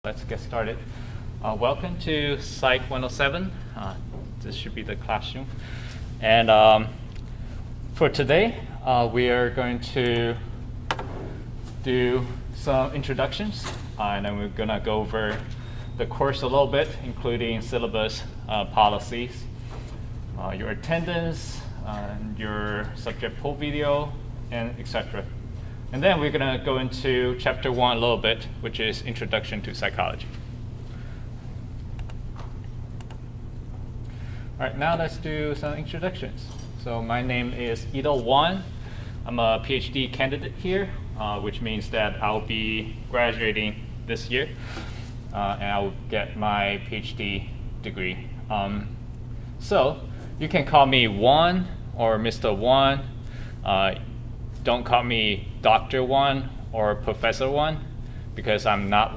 Let's get started. Welcome to Psych 107. This should be the classroom. And for today, we are going to do some introductions. And then we're going to go over the course a little bit, including syllabus, policies, your attendance, your subject poll video, and etc. And then we're going to go into Chapter 1 a little bit, which is Introduction to Psychology. All right, now let's do some introductions. So my name is Lecture1. I'm a PhD candidate here, which means that I'll be graduating this year, and I'll get my PhD degree. So you can call me One or Mr. One. Don't call me Dr. One or Professor One, because I'm not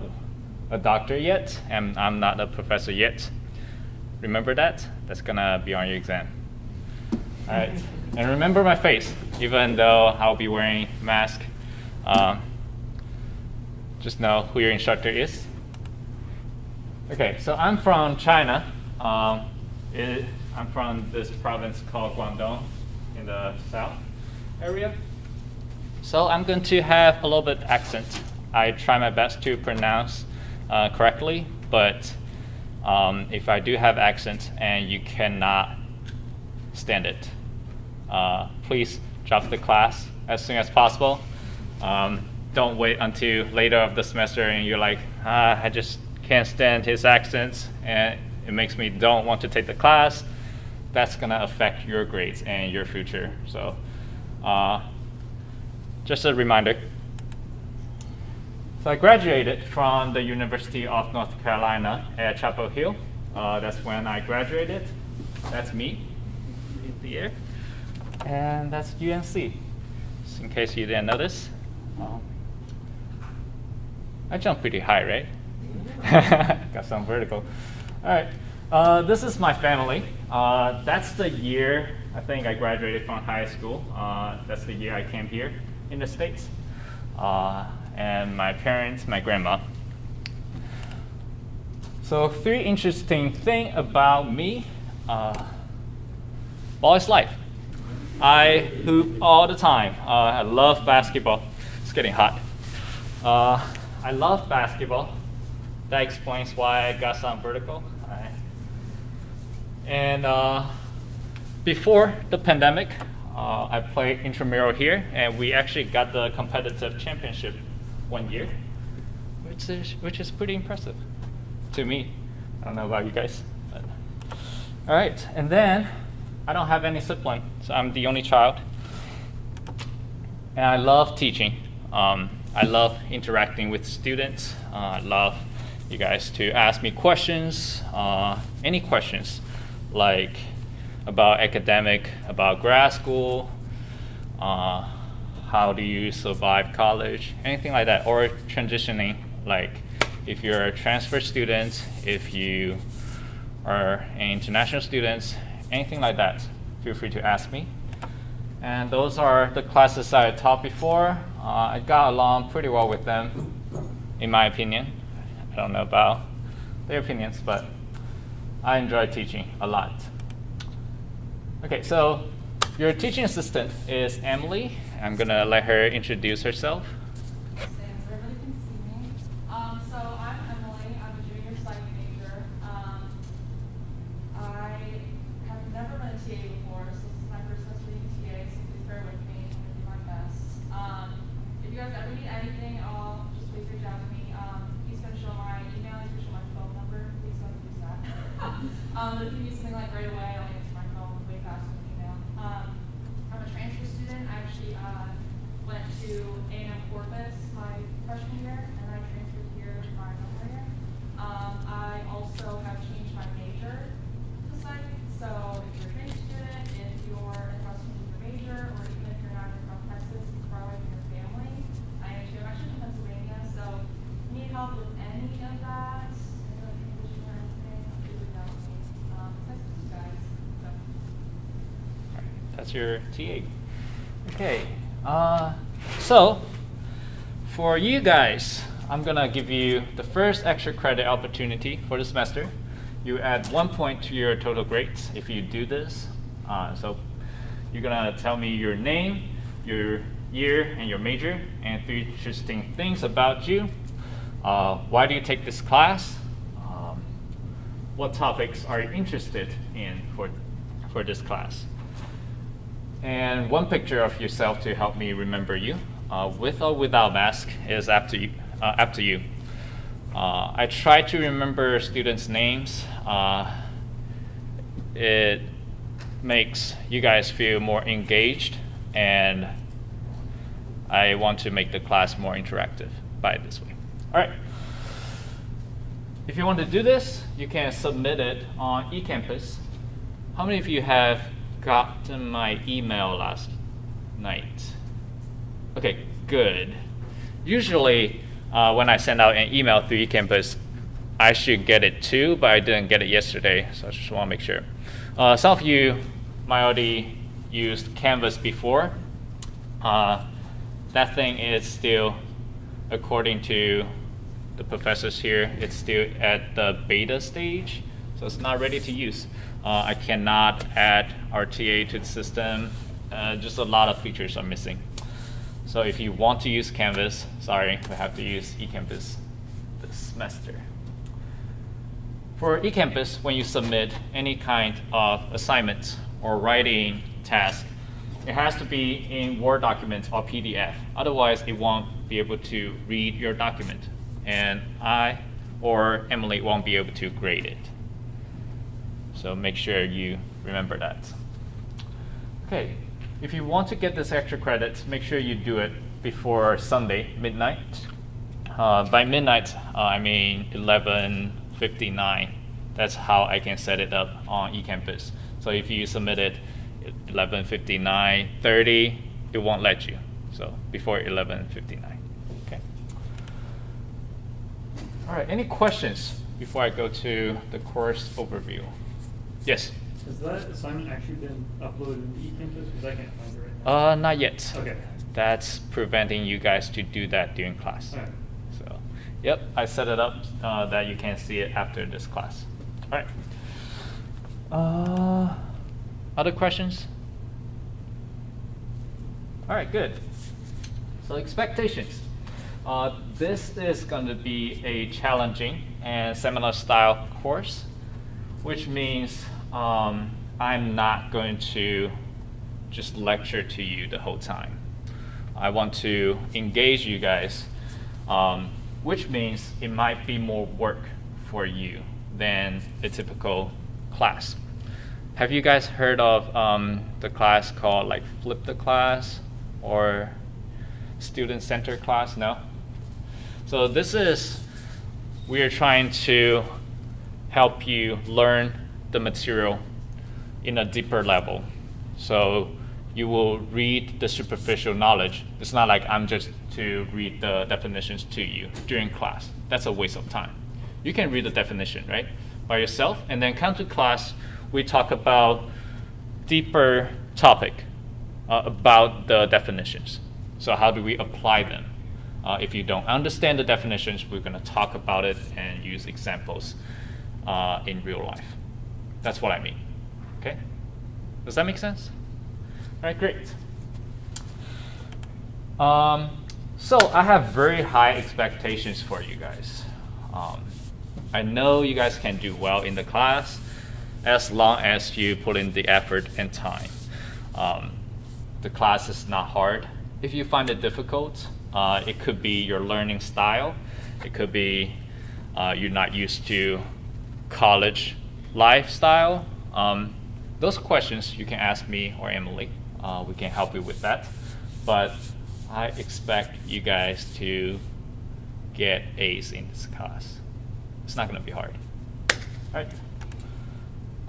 a doctor yet, and I'm not a professor yet. Remember that? That's gonna be on your exam. All right, and remember my face, even though I'll be wearing a mask. Just know who your instructor is. Okay, so I'm from China. I'm from this province called Guangdong in the south area. So I'm going to have a little bit accent. I try my best to pronounce correctly, but if I do have accent and you cannot stand it, please drop the class as soon as possible. Don't wait until later of the semester and you're like, I just can't stand his accents and it makes me don't want to take the class. That's gonna affect your grades and your future. So just a reminder. So I graduated from the University of North Carolina at Chapel Hill. That's when I graduated. That's me in the air. And that's UNC, just in case you didn't notice. I jumped pretty high, right? Got some vertical. All right, this is my family. That's the year I think I graduated from high school. That's the year I came here in the States. And my parents, my grandma. So 3 interesting things about me. Ball is life. I hoop all the time. I love basketball. It's getting hot. I love basketball. That explains why I got some vertical. And before the pandemic, I played intramural here, and we actually got the competitive championship one year, which is pretty impressive to me. I don't know about you guys. But. All right, and then I don't have any sibling, so I'm the only child. And I love teaching. I love interacting with students. I love you guys to ask me questions, any questions, like about academic, about grad school, how do you survive college, anything like that, or transitioning, like if you're a transfer student, if you are an international student, anything like that, feel free to ask me. And those are the classes I taught before. I got along pretty well with them, in my opinion. I don't know about their opinions, but I enjoy teaching a lot. Okay, so your teaching assistant is Emily. I'm gonna let her introduce herself. Thanks, everybody can see me. So I'm Emily. I'm a junior psych major. I have never been a TA before, so this is my first semester being a TA, so please bear with me. I'm gonna do my best. If you guys ever need anything at all, just please reach out to me. He's gonna show my email, he's gonna show my phone number. Please don't use that. But if you need something like right away, I'll answer my phone way faster than email. I'm a transfer student. I actually went to A&M Corpus my freshman year, and I transferred here my sophomore year. I also have changed my major to psych. So if you're a transfer student, if you're interested in your major, or even if you're not from Texas, it's far away from your family. I am too. I'm actually from Pennsylvania, so if you need help with any of that, transition or anything, please reach out to me. Thanks to you guys. So. That's your TA. Okay, so for you guys, I'm going to give you the first extra credit opportunity for the semester. You add 1 point to your total grades if you do this. So you're going to tell me your name, your year, and your major, and 3 interesting things about you. Why do you take this class? What topics are you interested in for this class? And 1 picture of yourself to help me remember you. With or without mask is up to you. I try to remember students' names. It makes you guys feel more engaged, and I want to make the class more interactive by this way. All right. If you want to do this, you can submit it on eCampus. How many of you have gotten my email last night? Okay, good. Usually, when I send out an email through eCampus, I should get it too, but I didn't get it yesterday, so I just want to make sure. Some of you might already used Canvas before. That thing is still, according to the professors here, it's still at the beta stage, so it's not ready to use. I cannot add RTA to the system. Just a lot of features are missing. So if you want to use Canvas, sorry, we have to use eCampus this semester. For eCampus, when you submit any kind of assignment or writing task, it has to be in Word document or PDF. Otherwise, it won't be able to read your document, and I or Emily won't be able to grade it. So make sure you remember that. Okay, if you want to get this extra credit, make sure you do it before Sunday, midnight. By midnight, I mean 11:59. That's how I can set it up on eCampus. So if you submit it 11:59, 30, it won't let you. So before 11:59. Okay. All right. Any questions before I go to the course overview? Yes. Has that assignment actually been uploaded into eCampus? Because I can't find it right now. Not yet. Okay. That's preventing you guys to do that during class. All right. So, yep, I set it up that you can see it after this class. All right. Other questions? All right, good. So expectations. This is going to be a challenging and seminar style course, which means I'm not going to just lecture to you the whole time. I want to engage you guys, which means it might be more work for you than a typical class. Have you guys heard of the class called like Flip the Class or Student Center class? No? So this is, we are trying to help you learn the material in a deeper level. So you will read the superficial knowledge. It's not like I'm just to read the definitions to you during class. That's a waste of time. You can read the definition, right, by yourself, and then come to class, we talk about deeper topic about the definitions. So how do we apply them? If you don't understand the definitions, we're going to talk about it and use examples in real life. That's what I mean. Okay? Does that make sense? All right, great. So I have very high expectations for you guys. I know you guys can do well in the class as long as you put in the effort and time. The class is not hard. If you find it difficult, it could be your learning style. It could be you're not used to college lifestyle. Those questions you can ask me or Emily. We can help you with that. But I expect you guys to get A's in this class. It's not going to be hard. All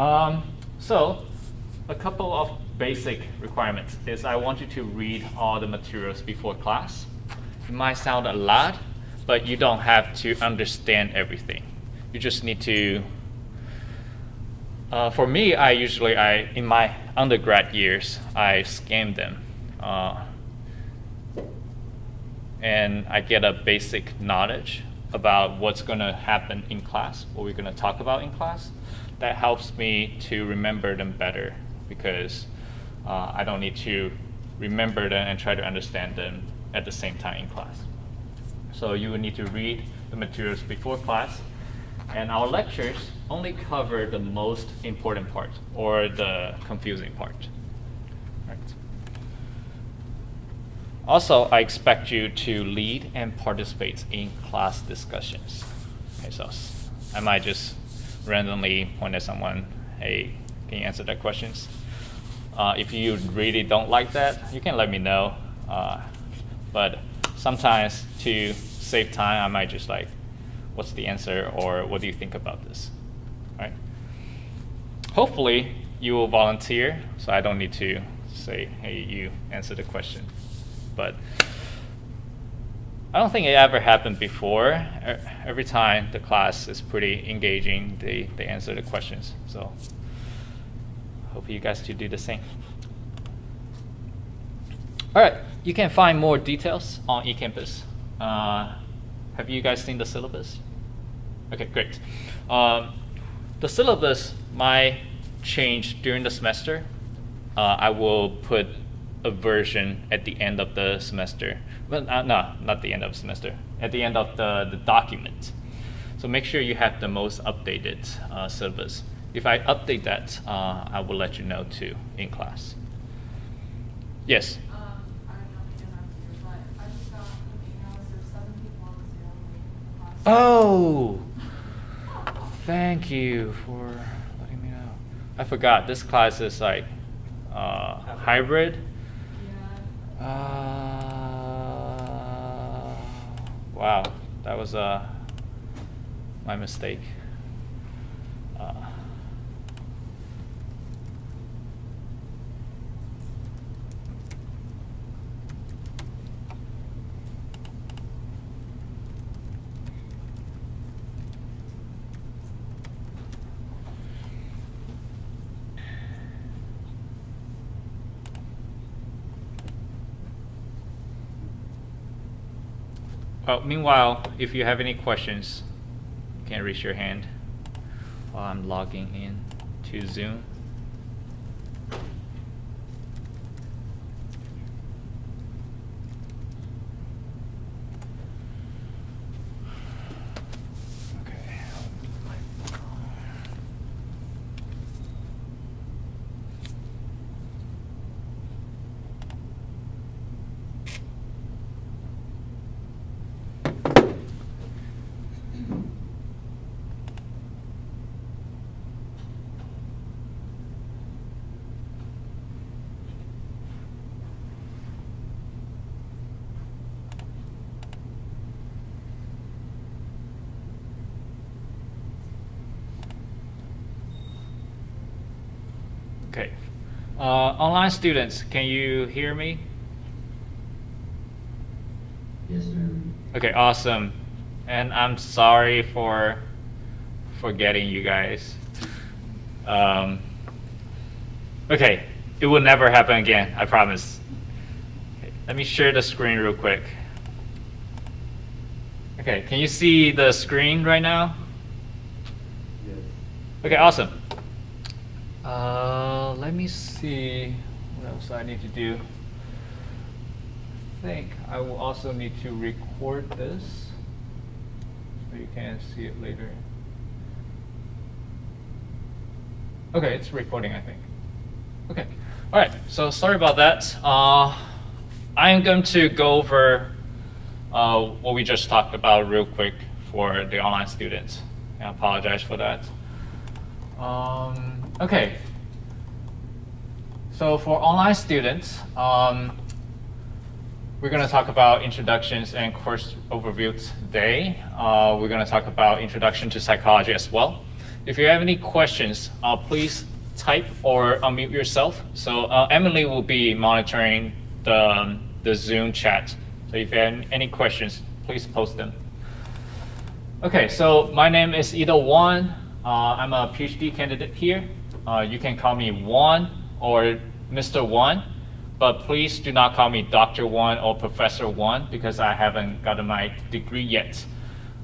right. So a couple of basic requirements is I want you to read all the materials before class. It might sound a lot, but you don't have to understand everything. You just need to, for me, in my undergrad years, I scanned them. and I get a basic knowledge about what's going to happen in class, what we're going to talk about in class. That helps me to remember them better because I don't need to remember them and try to understand them at the same time in class. So you will need to read the materials before class, and our lectures only cover the most important part or the confusing part. Right. Also, I expect you to lead and participate in class discussions. Okay, so I might just randomly point at someone, hey, can you answer that questions? If you really don't like that, you can let me know. But sometimes to save time, I might just like, what's the answer, or what do you think about this? Right? Hopefully, you will volunteer, so I don't need to say, hey, you answer the question. But I don't think it ever happened before. Every time the class is pretty engaging, they answer the questions. So hope you guys to do the same. All right, you can find more details on eCampus. Have you guys seen the syllabus? Okay, great. The syllabus might change during the semester. I will put a version at the end of the semester. But no, not the end of the semester. At the end of the document. So make sure you have the most updated syllabus. If I update that, I will let you know too in class. Yes? I don't know if you can answer, but I just got an email. There's 7 people on the Zoom waiting for class. Oh! Thank you for letting me know. I forgot, this class is like hybrid. Wow, that was my mistake. Well, meanwhile, if you have any questions, you can raise your hand while I'm logging in to Zoom. Okay. Online students, can you hear me? Yes, sir. Okay, awesome. And I'm sorry for forgetting you guys. Okay, it will never happen again, I promise. Okay, let me share the screen real quick. Okay, can you see the screen right now? Yes. Okay, awesome. Let me see what else I need to do. I think I will also need to record this so you can see it later. Okay, it's recording, I think. Okay, all right, so sorry about that. I am going to go over what we just talked about real quick for the online students. I apologize for that. Okay. So for online students, we're going to talk about introductions and course overview today. We're going to talk about introduction to psychology as well. If you have any questions, please type or unmute yourself. So Emily will be monitoring the Zoom chat. So if you have any questions, please post them. Okay, so my name is Ida Wan. I'm a PhD candidate here. You can call me Wan or Mr. Wan. but please do not call me Dr. 1 or Professor 1 because I haven't gotten my degree yet.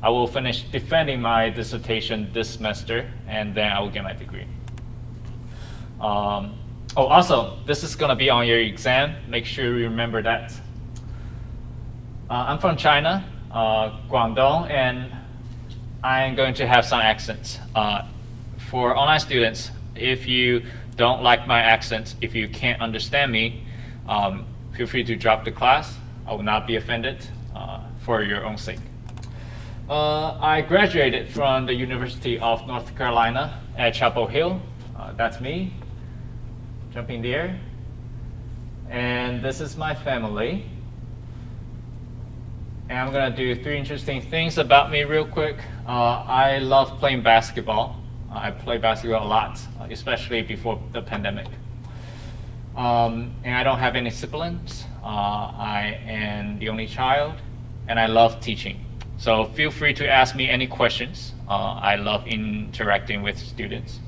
I will finish defending my dissertation this semester, and then I will get my degree. Oh, also, this is going to be on your exam. Make sure you remember that. I'm from China, Guangdong, and I'm going to have some accents. For online students, if you don't like my accent, if you can't understand me, feel free to drop the class. I will not be offended for your own sake. I graduated from the University of North Carolina at Chapel Hill. That's me, jumping there. And this is my family. And I'm going to do 3 interesting things about me real quick. I love playing basketball. I play basketball a lot, especially before the pandemic. And I don't have any siblings. I am the only child, and I love teaching. So feel free to ask me any questions. I love interacting with students.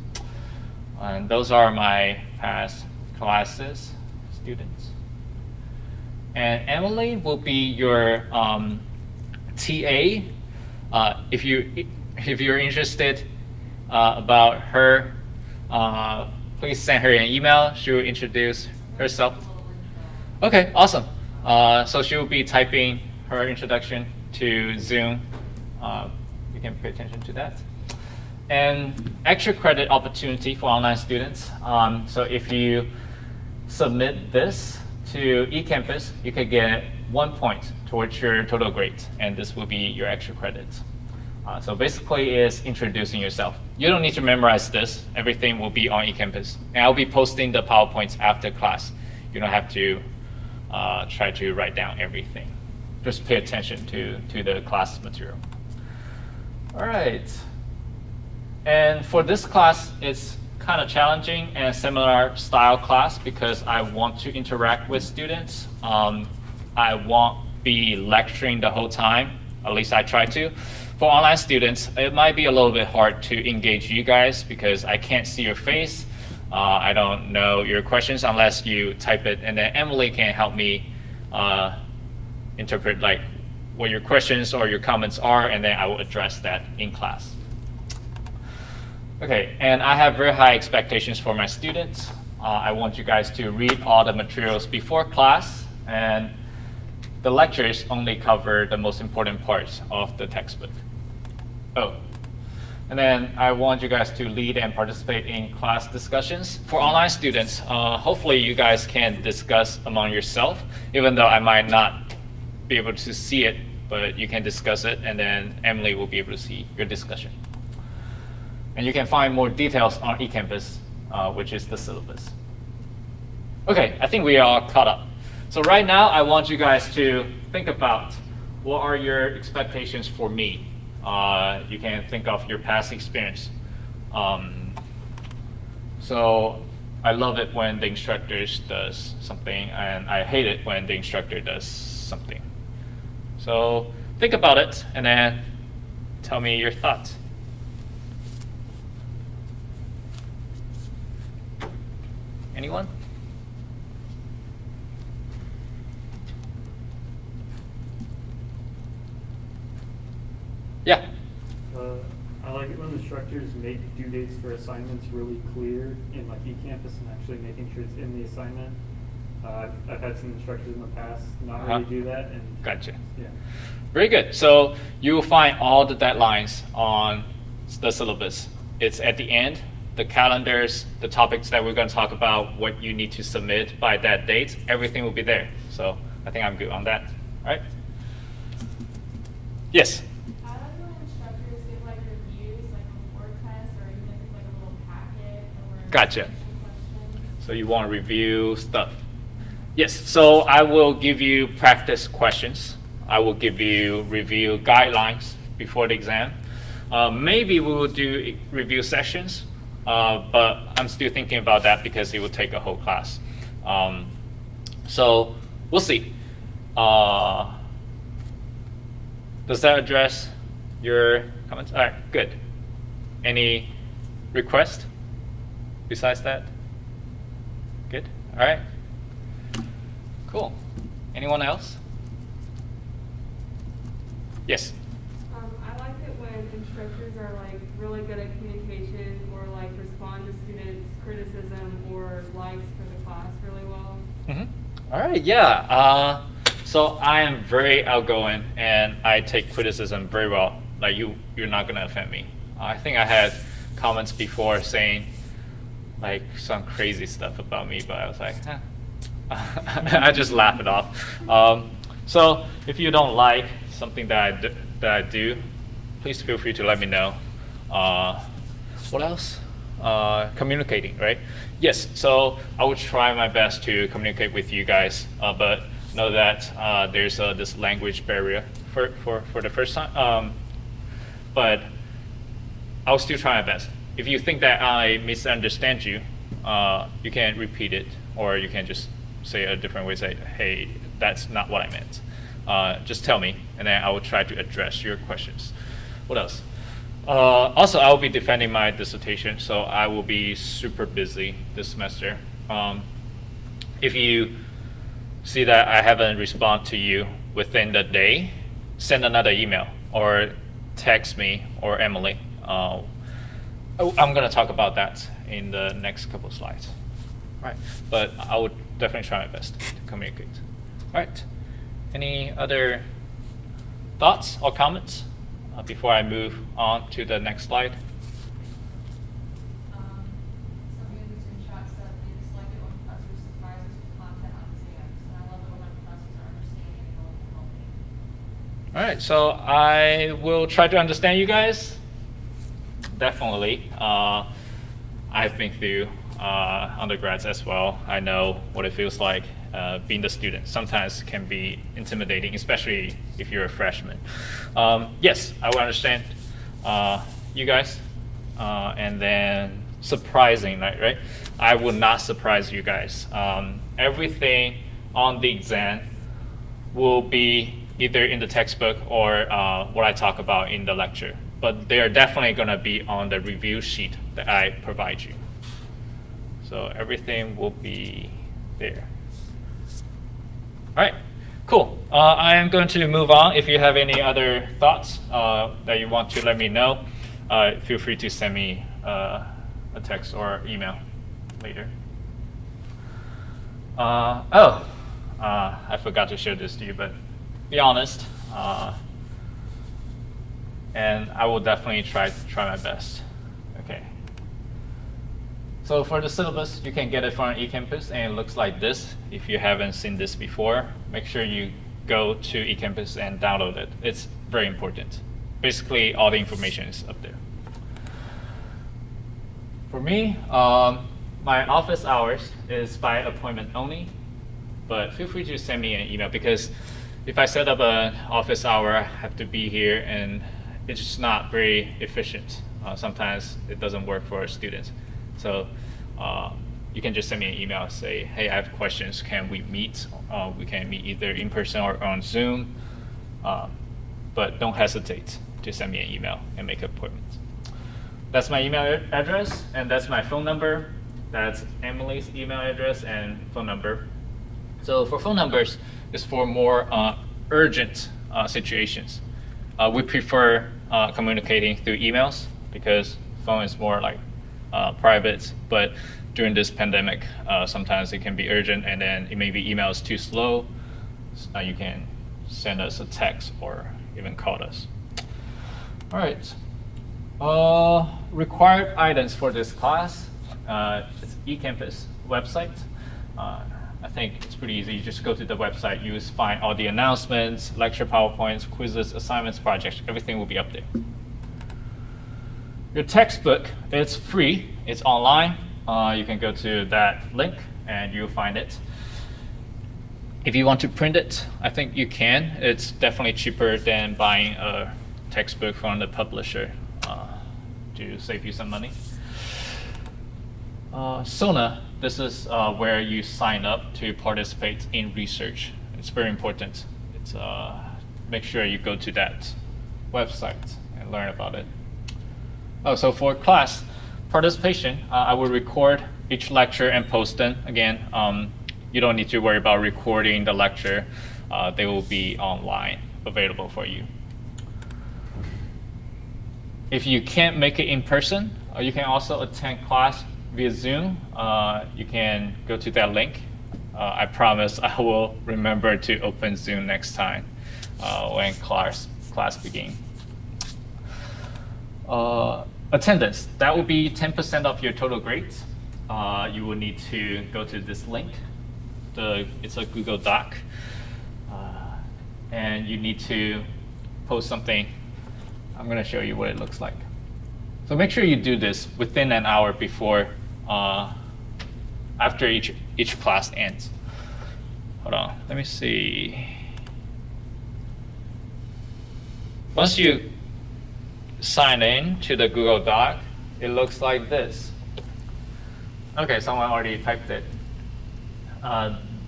And those are my past classes, students. And Emily will be your TA. If you're interested about her, please send her an email. She will introduce herself. Okay, awesome. So she will be typing her introduction to Zoom. You can pay attention to that. And extra credit opportunity for online students. So if you submit this to eCampus, you could get 1 point towards your total grade, and this will be your extra credits. So basically it's introducing yourself. You don't need to memorize this. Everything will be on eCampus. And I'll be posting the PowerPoints after class. You don't have to try to write down everything. Just pay attention to the class material. All right. And for this class, it's kind of challenging and similar style class because I want to interact with students. I won't be lecturing the whole time. At least I try to. For online students, it might be a little bit hard to engage you guys because I can't see your face. I don't know your questions unless you type it, and then Emily can help me interpret like what your questions or your comments are, and then I will address that in class. Okay, and I have very high expectations for my students. I want you guys to read all the materials before class, and the lectures only cover the most important parts of the textbook. Oh, and then I want you guys to lead and participate in class discussions. For online students, hopefully you guys can discuss among yourself, even though I might not be able to see it, but you can discuss it, and then Emily will be able to see your discussion. And you can find more details on eCampus, which is the syllabus. Okay, I think we are all caught up. So right now, I want you guys to think about what are your expectations for me. You can think of your past experience. So I love it when the instructor does something, and I hate it when the instructor does something. So think about it, and then tell me your thoughts. Anyone? Yeah. I like it when instructors make due dates for assignments really clear in like eCampus and actually making sure it's in the assignment. I've had some instructors in the past not really do that. And Gotcha. Yeah. Very good. So you will find all the deadlines on the syllabus. It's at the end, the calendars, the topics that we're going to talk about, what you need to submit by that date, everything will be there. So I think I'm good on that. All right? Yes? I like when instructors give like reviews, like before tests, or even if it's like a little packet or Gotcha. questions. So you want to review stuff. Yes, so I will give you practice questions. I will give you review guidelines before the exam. Maybe we will do review sessions, but I'm still thinking about that because it will take a whole class. So we'll see. Does that address your comments? All right, good. Any request besides that? Good, all right. Cool. Anyone else? Yes. I like it when instructors are like really good at communication or like respond to students' criticism or likes for the class really well. All right, yeah. So I am very outgoing and I take criticism very well. Like you're not gonna offend me. I think I had comments before saying like some crazy stuff about me, but I was like, I just laugh it off. So if you don't like something that I do, please feel free to let me know. What else? Communicating, right? Yes, so I will try my best to communicate with you guys, but know that there's this language barrier for the first time. But I'll still try my best. If you think that I misunderstand you, you can repeat it, or you can just say a different way, say, hey, that's not what I meant. Just tell me, and then I will try to address your questions. What else? Also, I will be defending my dissertation, so I will be super busy this semester. If you see that I haven't responded to you within the day, send another email or text me or Emily. I'm going to talk about that in the next couple of slides. All right, but I would definitely try my best to communicate. All right, any other thoughts or comments before I move on to the next slide? Somebody in the chat said they dislike it when professors surprise us with content on exams, and I love it when my professors are understanding and willing to help me. All right, so I will try to understand you guys. Definitely. I've been through undergrads as well. I know what it feels like being the student. Sometimes can be intimidating, especially if you're a freshman. Yes, I will understand you guys. And then surprising, right? I will not surprise you guys. Everything on the exam will be either in the textbook or what I talk about in the lecture. But they're definitely going to be on the review sheet that I provide you. So everything will be there. All right, cool. I am going to move on. If you have any other thoughts that you want to let me know, feel free to send me a text or email later. I forgot to show this to you, but be honest. And I will definitely try my best. Okay. So for the syllabus, you can get it from eCampus, and it looks like this. If you haven't seen this before, make sure you go to eCampus and download it. It's very important. Basically, all the information is up there. For me, my office hours is by appointment only, but feel free to send me an email, because if I set up an office hour, I have to be here, and it's just not very efficient. Sometimes it doesn't work for students. So you can just send me an email and say, hey, I have questions, can we meet? We can meet either in person or on Zoom. But don't hesitate to send me an email and make an appointment. That's my email address, and that's my phone number. That's Emily's email address and phone number. So for phone numbers, it's for more urgent situations. We prefer communicating through emails because phone is more like private, but during this pandemic, sometimes it can be urgent, and then it may be emails too slow. You can send us a text or even call us. All right. Required items for this class. It's eCampus website. I think it's pretty easy. You just go to the website, you find all the announcements, lecture PowerPoints, quizzes, assignments, projects, everything will be up there. Your textbook, it's free, it's online. You can go to that link and you'll find it. If you want to print it, I think you can. It's definitely cheaper than buying a textbook from the publisher to save you some money. SONA, this is where you sign up to participate in research. It's very important. It's, make sure you go to that website and learn about it. Oh, so for class participation, I will record each lecture and post them. Again, you don't need to worry about recording the lecture. They will be online, available for you. If you can't make it in person, you can also attend class via Zoom. You can go to that link. I promise I will remember to open Zoom next time when class begins. Attendance, that will be 10% of your total grades. You will need to go to this link. It's a Google Doc. And you need to post something. I'm going to show you what it looks like. So make sure you do this within an hour before, after each class ends. Hold on, let me see. Once you sign in to the Google Doc, it looks like this. Okay, someone already typed it.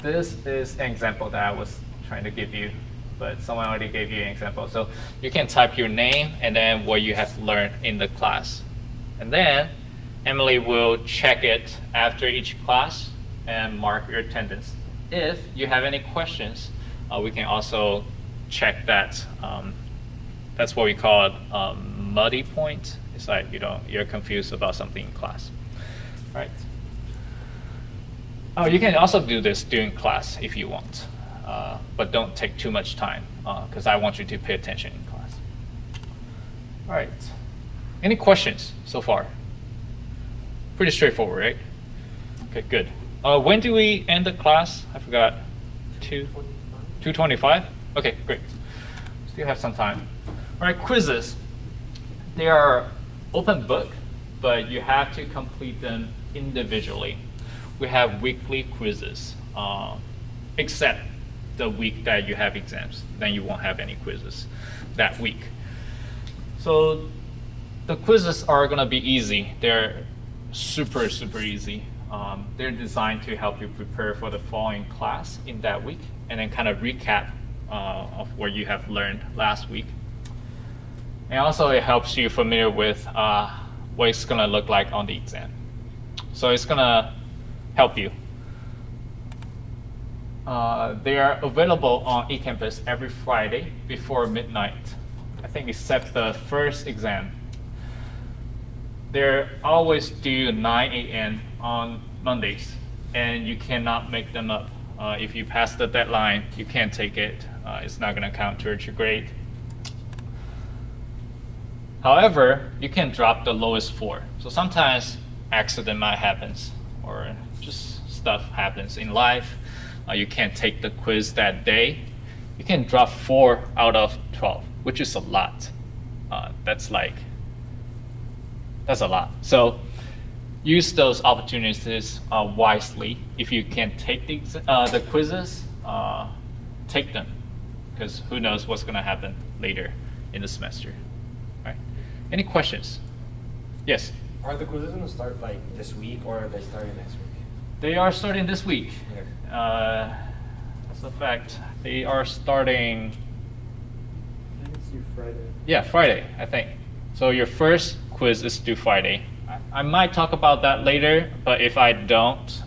This is an example that I was trying to give you, but someone already gave you an example. So you can type your name and then what you have learned in the class. And then Emily will check it after each class and mark your attendance. If you have any questions, we can also check that. That's what we call muddy point. It's like you're confused about something in class, right? Oh, you can also do this during class if you want, but don't take too much time because I want you to pay attention in class. All right. Any questions so far? Pretty straightforward, right? Okay, good. When do we end the class? I forgot. 2:25? Okay, great. Still have some time. All right, quizzes. They are open book, but you have to complete them individually. We have weekly quizzes, except the week that you have exams. Then you won't have any quizzes that week. So the quizzes are going to be easy. They're super easy. They're designed to help you prepare for the following class in that week, and then kind of recap of what you have learned last week. And also it helps you familiar with what it's going to look like on the exam. So it's going to help you. They are available on eCampus every Friday before midnight, I think, except the first exam. They're always due 9 a.m. on Mondays, and you cannot make them up. If you pass the deadline, you can't take it. It's not going to count towards your grade. However, you can drop the lowest 4. So sometimes accident might happen, or just stuff happens in life. You can't take the quiz that day. You can drop 4 out of 12, which is a lot. That's a lot. So use those opportunities wisely. If you can take the quizzes, take them, because who knows what's going to happen later in the semester. Right? Any questions? Yes? Are the quizzes going to start like this week, or are they starting next week? They are starting this week. Okay. That's a fact. They are starting. I think it's due Friday. Yeah, Friday, I think. So your first quiz is due Friday. I might talk about that later, but if I don't,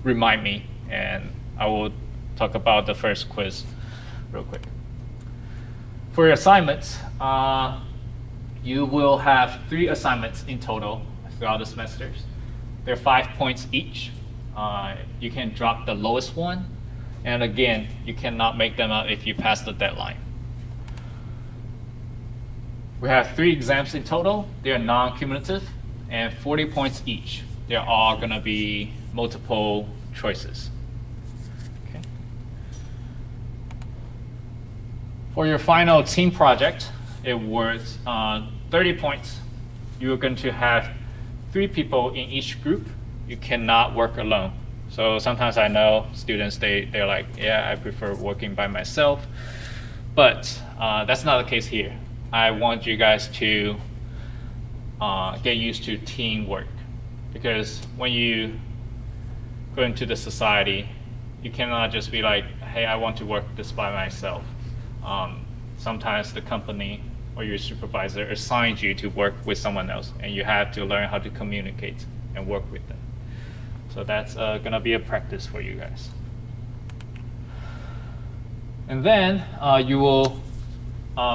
remind me, and I will talk about the first quiz real quick. For your assignments, you will have 3 assignments in total throughout the semesters. They're 5 points each. You can drop the lowest one, and again, you cannot make them up if you pass the deadline. We have 3 exams in total. They're non-cumulative and 40 points each. They're all going to be multiple choices. Okay. For your final team project, it worth 30 points. You're going to have 3 people in each group. You cannot work alone. So sometimes I know students, they're like, yeah, I prefer working by myself. But that's not the case here. I want you guys to get used to teamwork, because when you go into the society, you cannot just be like, hey, I want to work this by myself. Sometimes the company or your supervisor assigns you to work with someone else, and you have to learn how to communicate and work with them. So that's gonna be a practice for you guys. And then you will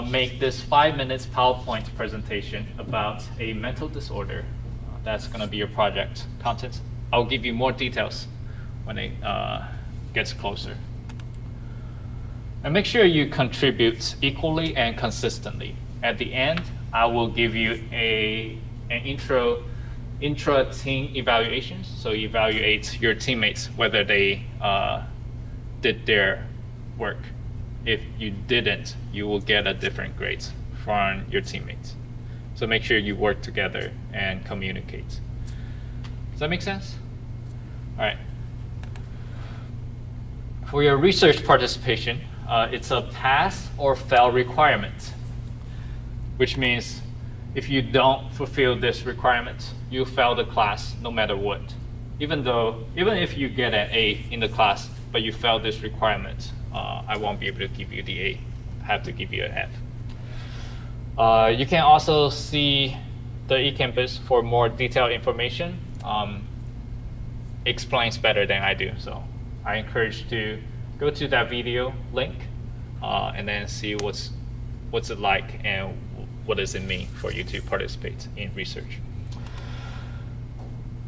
make this 5 minutes PowerPoint presentation about a mental disorder. That's gonna be your project content. I'll give you more details when it gets closer. And make sure you contribute equally and consistently. At the end, I will give you an intra-team evaluation. So evaluate your teammates, whether they did their work. If you didn't, you will get a different grade from your teammates. So make sure you work together and communicate. Does that make sense? All right. For your research participation, it's a pass or fail requirement, which means if you don't fulfill this requirement, you fail the class no matter what. Even if you get an A in the class, but you fail this requirement, I won't be able to give you the A. I have to give you an F. You can also see the eCampus for more detailed information. Explains better than I do, so I encourage you to go to that video link and then see what's it like and what does it mean for you to participate in research.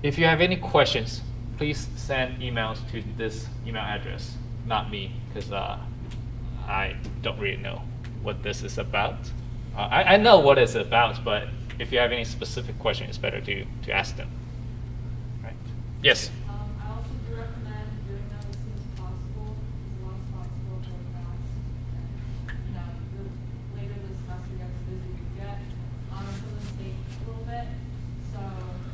If you have any questions, please send emails to this email address, not me, because I don't really know what this is about. I know what it's about, but if you have any specific question, it's better to ask them. Right? Yes? I also do recommend doing them as soon as possible, as long as possible, really fast. And, the later this semester gets, the busier we get. Some of them take a little bit, so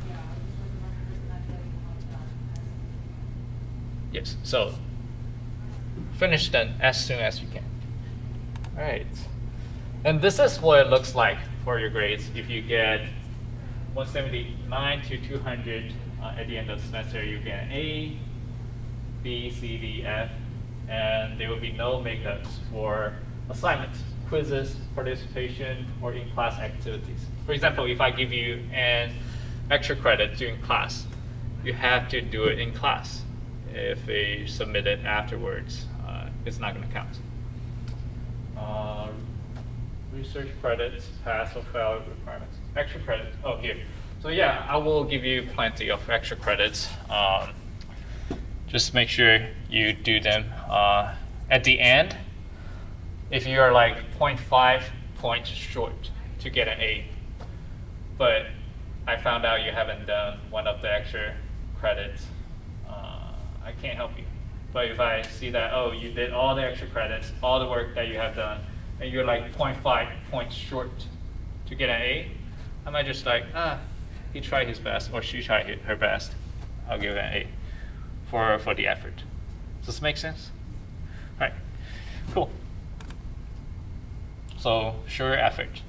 yeah, I just recommend getting them like that. Yes. So finish them as soon as you can. All right. And this is what it looks like for your grades. If you get 179 to 200 at the end of the semester, you get an A, B, C, D, F, and there will be no makeups for assignments, quizzes, participation, or in-class activities. For example, if I give you an extra credit during class, you have to do it in class. If they submit it afterwards, it's not going to count. Research credits, pass or fail requirements. Extra credit, oh here. So yeah, I will give you plenty of extra credits. Just make sure you do them at the end. If you are like 0.5 points short to get an A, but I found out you haven't done one of the extra credits, I can't help you. But if I see that, oh, you did all the extra credits, all the work that you have done, and you're like 0.5 points short to get an A, I might just like, he tried his best, or she tried her best. I'll give it an A for the effort. Does this make sense? All right, cool. So show your effort.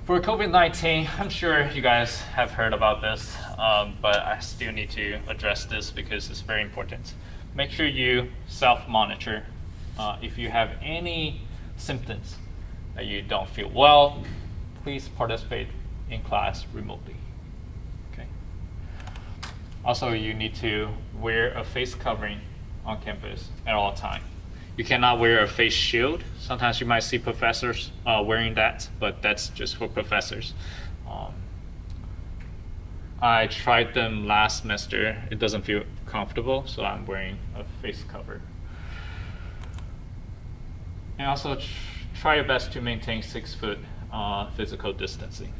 For COVID-19, I'm sure you guys have heard about this, but I still need to address this because it's very important. Make sure you self-monitor. If you have any symptoms that you don't feel well, please participate in class remotely. Okay. Also, you need to wear a face covering on campus at all times. You cannot wear a face shield. Sometimes you might see professors wearing that, but that's just for professors. I tried them last semester. It doesn't feel comfortable, so I'm wearing a face cover. And also try your best to maintain 6 foot physical distancing.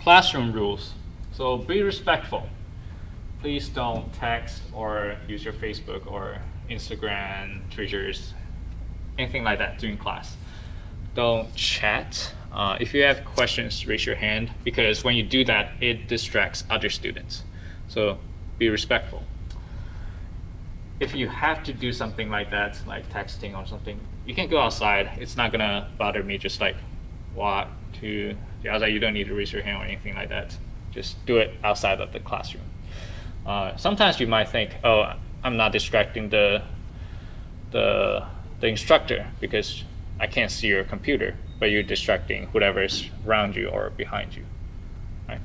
Classroom rules. So be respectful. Please don't text or use your Facebook or Instagram, Twitters, anything like that during class. Don't chat. If you have questions, raise your hand, because when you do that, it distracts other students. So be respectful. If you have to do something like that, like texting or something, you can go outside. It's not gonna bother me. Just like walk to the outside. You don't need to raise your hand or anything like that. Just do it outside of the classroom. Sometimes you might think, oh, I'm not distracting the instructor because I can't see your computer, but you're distracting whoever is around you or behind you. Right?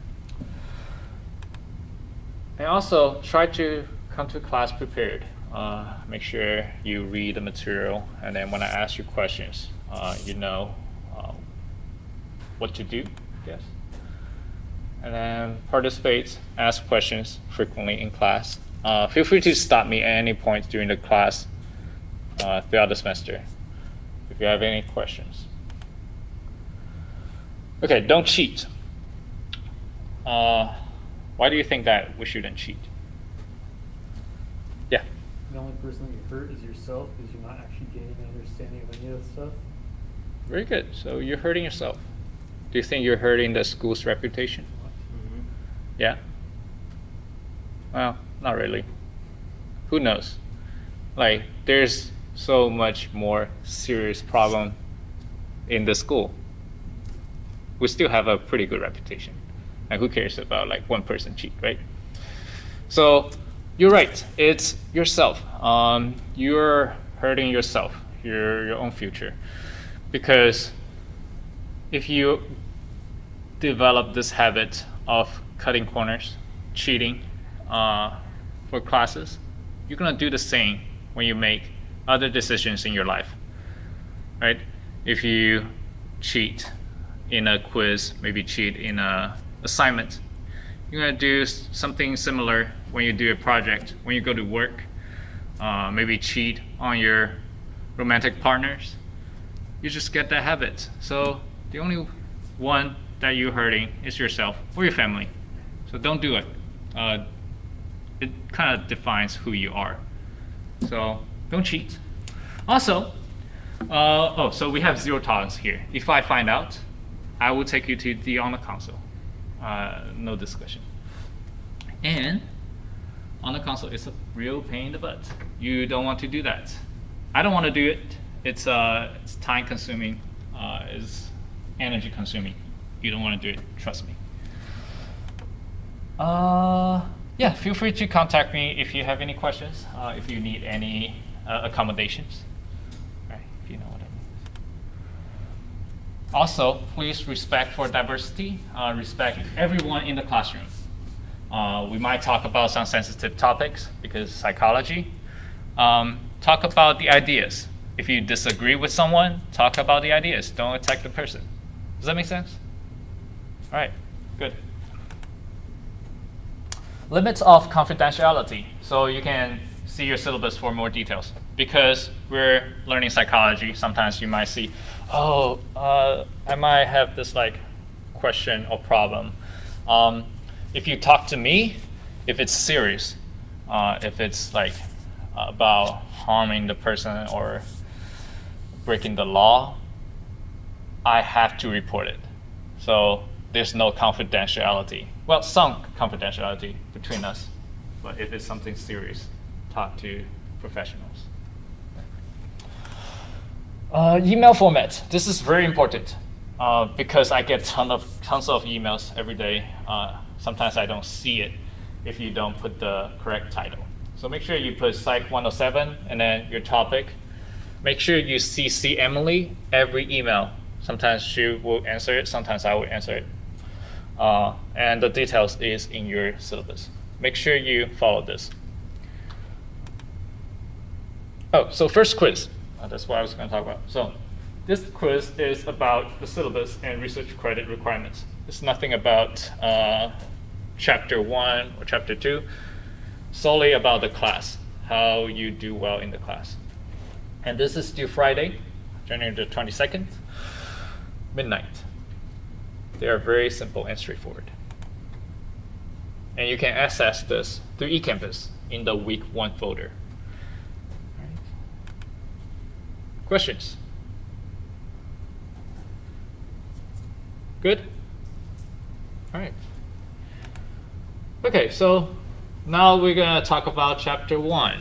And also try to come to class prepared. Make sure you read the material, and then when I ask you questions, you know what to do, I guess. And then participate, ask questions frequently in class. Feel free to stop me at any point during the class throughout the semester if you have any questions. Okay, don't cheat. Why do you think that we shouldn't cheat? Yeah. The only person you hurt is yourself because you're not actually gaining an understanding of any of that stuff. Very good. So you're hurting yourself. Do you think you're hurting the school's reputation? Mm-hmm. Yeah? Well, not really. Who knows? Like, there's so much more serious problem in the school. We still have a pretty good reputation. And who cares about like one person cheat, right? So you're right. It's yourself. You're hurting yourself, your own future, because if you develop this habit of cutting corners, cheating for classes, you're gonna do the same when you make other decisions in your life, right? If you cheat in a quiz, maybe cheat in a assignment, you're gonna do something similar when you do a project, when you go to work, maybe cheat on your romantic partners. You just get that habit. So the only one that you're hurting is yourself or your family. So don't do it. It kind of defines who you are. So don't cheat. Also, so we have 0 tolerance here. If I find out, I will take you to the honor council. No discussion. And honor council is a real pain in the butt. You don't want to do that. I don't want to do it. It's time consuming. It's energy consuming. You don't want to do it. Trust me. Yeah, feel free to contact me if you have any questions. If you need any accommodations. Right, if you know what I mean. Also, please respect for diversity. Respect everyone in the classroom. We might talk about some sensitive topics because psychology. Talk about the ideas. If you disagree with someone, talk about the ideas. Don't attack the person. Does that make sense? All right, good. Limits of confidentiality. So you can see your syllabus for more details. Because we're learning psychology, sometimes you might see, oh, I might have this like question or problem. If you talk to me, if it's serious, if it's like about harming the person or breaking the law, I have to report it. So there's no confidentiality. Well, some confidentiality between us, but if it's something serious, talk to professionals. Email format. This is very important because I get tons of emails every day. Sometimes I don't see it if you don't put the correct title. So make sure you put Psych 107 and then your topic. Make sure you CC Emily every email. Sometimes she will answer it, sometimes I will answer it. And the details is in your syllabus. Make sure you follow this. Oh, so first quiz. That's what I was going to talk about. So this quiz is about the syllabus and research credit requirements. It's nothing about chapter 1 or chapter 2. Solely about the class, how you do well in the class. And this is due Friday, January the 22nd, midnight. They are very simple and straightforward. And you can access this through eCampus in the week 1 folder. All right. Questions? Good? All right. Okay, so now we're going to talk about chapter 1.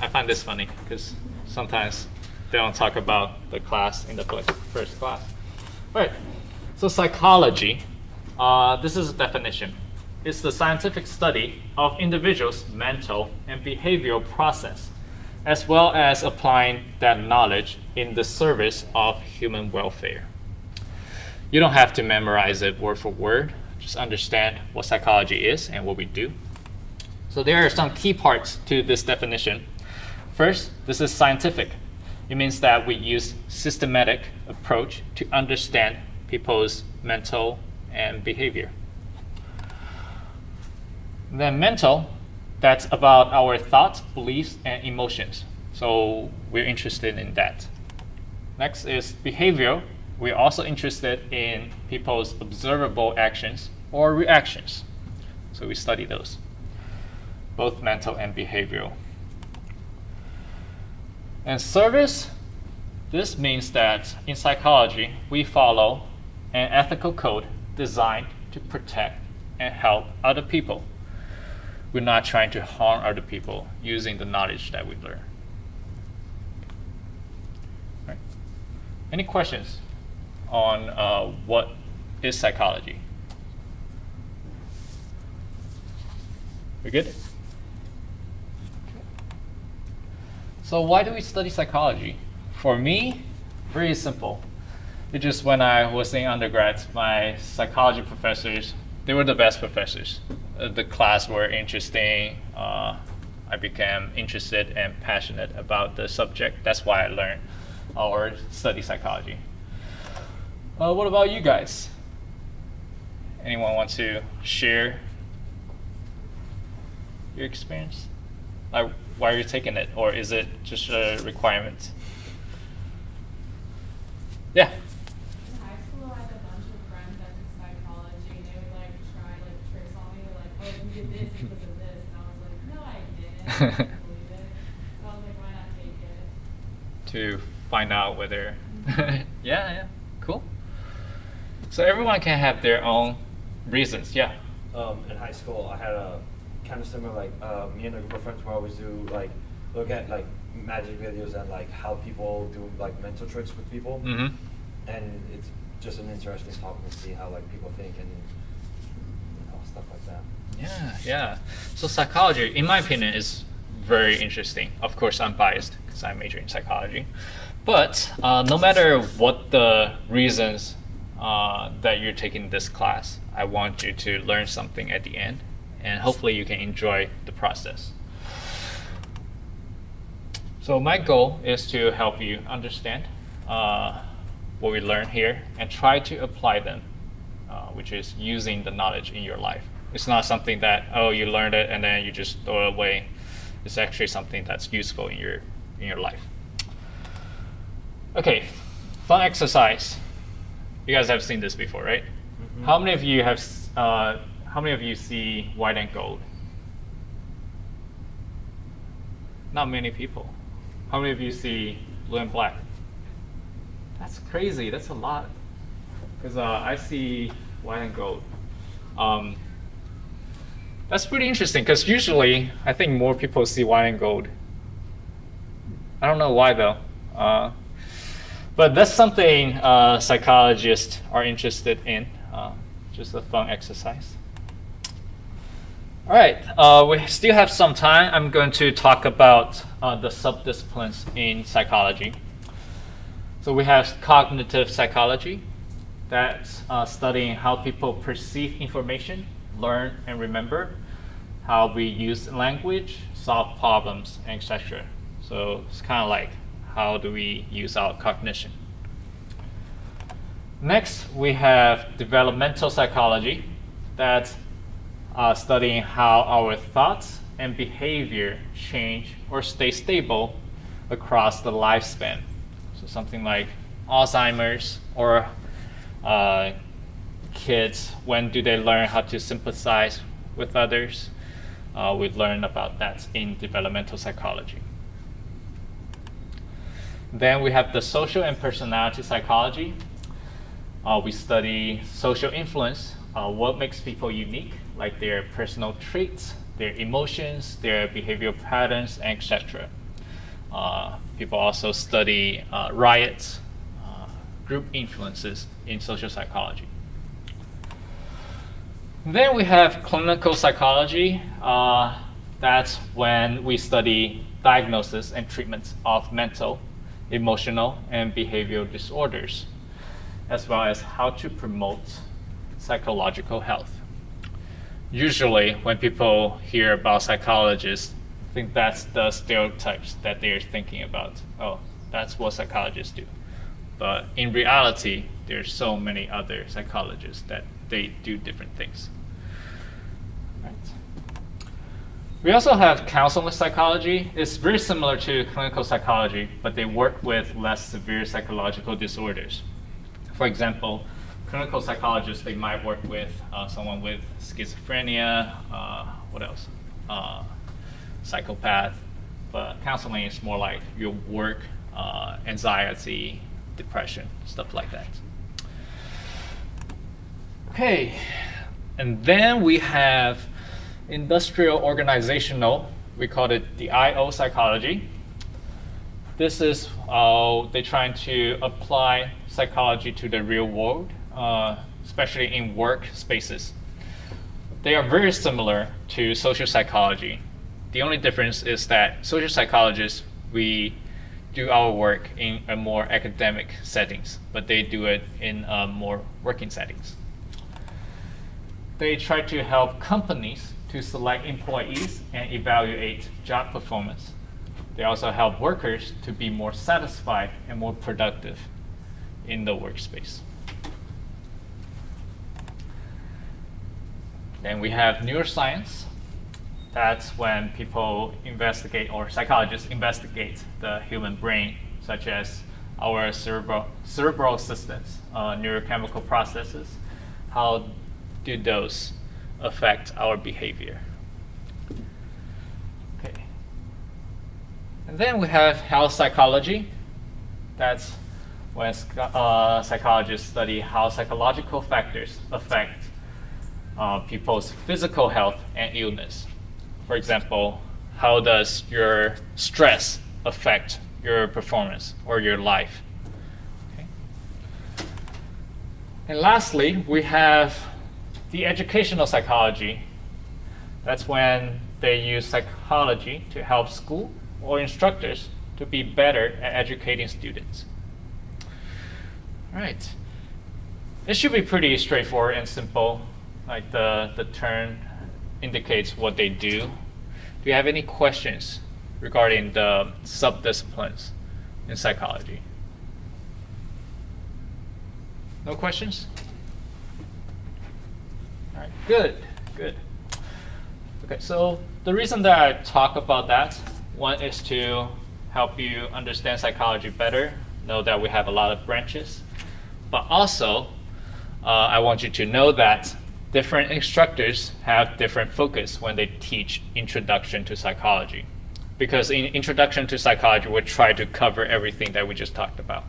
I find this funny because sometimes they don't talk about the class in the first class. All right, so psychology, this is a definition. It's the scientific study of individuals' mental and behavioral process, as well as applying that knowledge in the service of human welfare. You don't have to memorize it word for word. just understand what psychology is and what we do. So there are some key parts to this definition. First, this is scientific. It means that we use systematic approach to understand people's mental and behavior. Then mental, that's about our thoughts, beliefs, and emotions. So we're interested in that. Next is behavioral. We're also interested in people's observable actions or reactions. So we study those, both mental and behavioral. And service, this means that in psychology, we follow an ethical code designed to protect and help other people. We're not trying to harm other people using the knowledge that we learn. Right. Any questions on what is psychology? We good? So why do we study psychology? For me, very simple. It's just when I was in undergrad, my psychology professors, they were the best professors. The class were interesting. I became interested and passionate about the subject. That's why I learned or study psychology. What about you guys? Anyone want to share your experience? Like, why are you taking it, or is it just a requirement? Yeah. In high school, I had a bunch of friends that did psychology, and they would like try like tricks on me. They're like, "Oh, you did this because of this," and I was like, "No, I didn't. I didn't believe it." So I was like, "Why not take it?" To find out whether. Yeah, cool. So everyone can have their own reasons. Yeah. In high school, I had a kind of similar, like me and a group of friends would always do like look at like magic videos and like how people do like mental tricks with people, and it's just an interesting topic to see how like people think and stuff like that. Yeah. So psychology, in my opinion, is very interesting. Of course, I'm biased because I major in psychology, but no matter what the reasons that you're taking this class, I want you to learn something at the end, and hopefully you can enjoy the process. So my goal is to help you understand what we learn here and try to apply them, which is using the knowledge in your life. It's not something that, oh, you learned it and then you just throw it away. It's actually something that's useful in your life. Okay, fun exercise. You guys have seen this before, right? How many of you have? How many of you see white and gold? Not many people. How many of you see blue and black? That's crazy. That's a lot. Because I see white and gold. That's pretty interesting because usually I think more people see white and gold. I don't know why though. But that's something psychologists are interested in. Just a fun exercise. All right, we still have some time. I'm going to talk about the subdisciplines in psychology. So we have cognitive psychology. That's studying how people perceive information, learn and remember, how we use language, solve problems, etc. So it's kind of like, how do we use our cognition? Next, we have developmental psychology. That's studying how our thoughts and behavior change or stay stable across the lifespan. So something like Alzheimer's or kids, when do they learn how to sympathize with others? We learn about that in developmental psychology. Then we have the social and personality psychology. We study social influence, what makes people unique, like their personal traits, their emotions, their behavioral patterns, etc. People also study riots, group influences in social psychology. Then we have clinical psychology. That's when we study diagnosis and treatments of mental, emotional, and behavioral disorders, as well as how to promote psychological health. Usually, when people hear about psychologists, I think that's the stereotypes that they're thinking about. Oh, that's what psychologists do. But in reality, there's so many other psychologists that they do different things. Right. We also have counseling psychology. It's very similar to clinical psychology, but they work with less severe psychological disorders. For example, clinical psychologists, they might work with someone with schizophrenia, what else? Psychopath. But counseling is more like your work, anxiety, depression, stuff like that. Okay, and then we have industrial organizational, we call it the IO psychology. This is they're trying to apply psychology to the real world, especially in work spaces. They are very similar to social psychology. The only difference is that social psychologists, we do our work in a more academic settings, but they do it in more working settings. They try to help companies to select employees and evaluate job performance. They also help workers to be more satisfied and more productive in the workspace. Then we have neuroscience. That's when people investigate, or psychologists investigate, the human brain, such as our cerebral systems, neurochemical processes. How do those affect our behavior? Okay. And then we have health psychology. That's when psychologists study how psychological factors affect people's physical health and illness. For example, how does your stress affect your performance or your life? Okay. And lastly, we have the educational psychology. That's when they use psychology to help school or instructors to be better at educating students. All right. It should be pretty straightforward and simple. Like the term indicates what they do. Do you have any questions regarding the subdisciplines in psychology? No questions? All right, good. Okay, so the reason that I talk about that, one is to help you understand psychology better, know that we have a lot of branches, but also I want you to know that different instructors have different focus when they teach Introduction to Psychology. Because in Introduction to Psychology, we try to cover everything that we just talked about,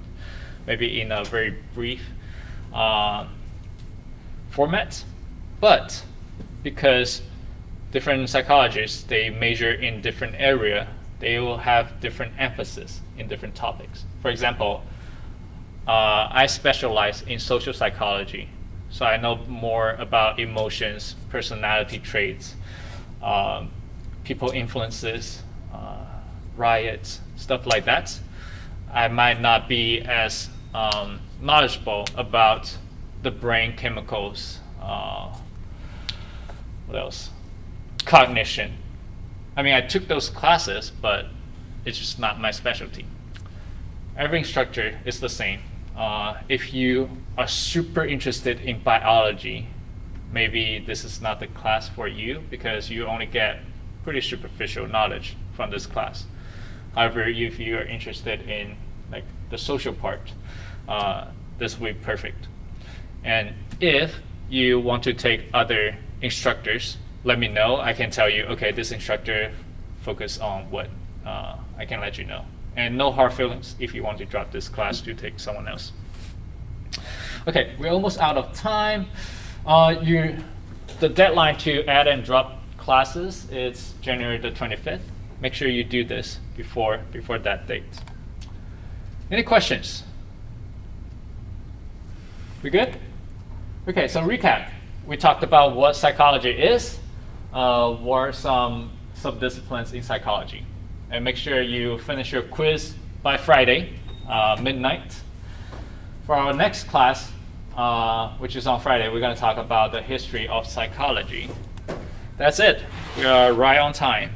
maybe in a very brief format. But because different psychologists, they major in different area, they will have different emphasis in different topics. For example, I specialize in social psychology. So I know more about emotions, personality traits, people influences, riots, stuff like that. I might not be as knowledgeable about the brain chemicals, what else? Cognition. I mean, I took those classes, but it's just not my specialty. Every instructor is the same. If you are super interested in biology, maybe this is not the class for you because you only get pretty superficial knowledge from this class. However, if you are interested in like the social part, this will be perfect. And if you want to take other instructors, let me know. I can tell you, okay, this instructor focus on what. I can let you know. And no hard feelings if you want to drop this class to take someone else. Okay, we're almost out of time. The deadline to add and drop classes is January the 25th. Make sure you do this before that date. Any questions? We good? Okay, so recap. We talked about what psychology is, what are some subdisciplines in psychology. And make sure you finish your quiz by Friday, midnight. For our next class, which is on Friday, we're going to talk about the history of psychology. That's it. We are right on time.